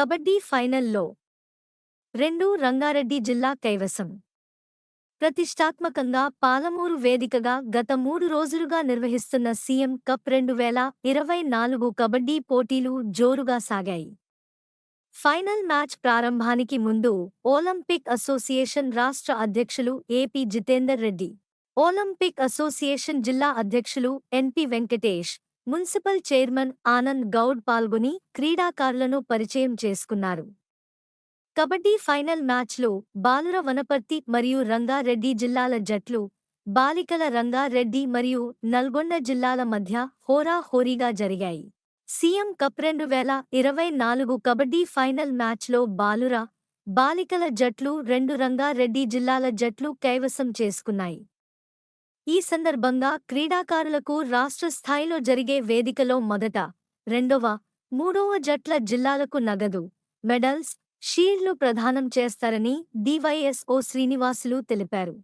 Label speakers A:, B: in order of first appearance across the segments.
A: కబడ్డీ ఫైనల్లో 2 రంగారెడ్డి జిల్లా కైవసం. ప్రతిష్టాత్మకంగా పాలమూరు వేదికగా గత 3 రోజులుగా నిర్వహిస్తున్న సీఎం కప్ 2024 కబడ్డీ పోటీలు జోరుగా సాగాయి. ఫైనల్ మ్యాచ్ ప్రారంభానికి ముందు ఒలింపిక్ అసోసియేషన్ రాష్ట్ర అధ్యక్షులు AP Jithender Reddy, Olympic association జిల్లా అధ్యక్షులు NP Venkatesh, municipal chairman Anand Goud పాల్గొని క్రీడాకారులను పరిచయం చేసుకున్నారు. కబడ్డీ ఫైనల్ మ్యాచ్లో బాలుర వనపర్తి మరియు రంగారెడ్డి జిల్లాల జట్లు, బాలికల రంగారెడ్డి మరియు నల్గొండ జిల్లాల మధ్య హోరాహోరీగా జరిగాయి. సీఎం కప్ 2024 కబడ్డీ ఫైనల్ మ్యాచ్లో బాలుర, బాలికల జట్లు 2 రంగారెడ్డి జిల్లాల జట్లు కైవసం చేసుకున్నాయి. ఈ సందర్భంగా క్రీడాకారులకు రాష్ట్ర స్థాయిలో జరిగే వేదికలో మొదట, రెండవ, మూడవ జట్ల జిల్లాలకు నగదు, మెడల్స్, షీల్డ్లు ప్రదానం చేస్తారని డివైఎస్ఓ శ్రీనివాసులు తెలిపారు.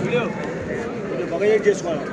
B: వీడియో బాగా చేసుకోవాలి.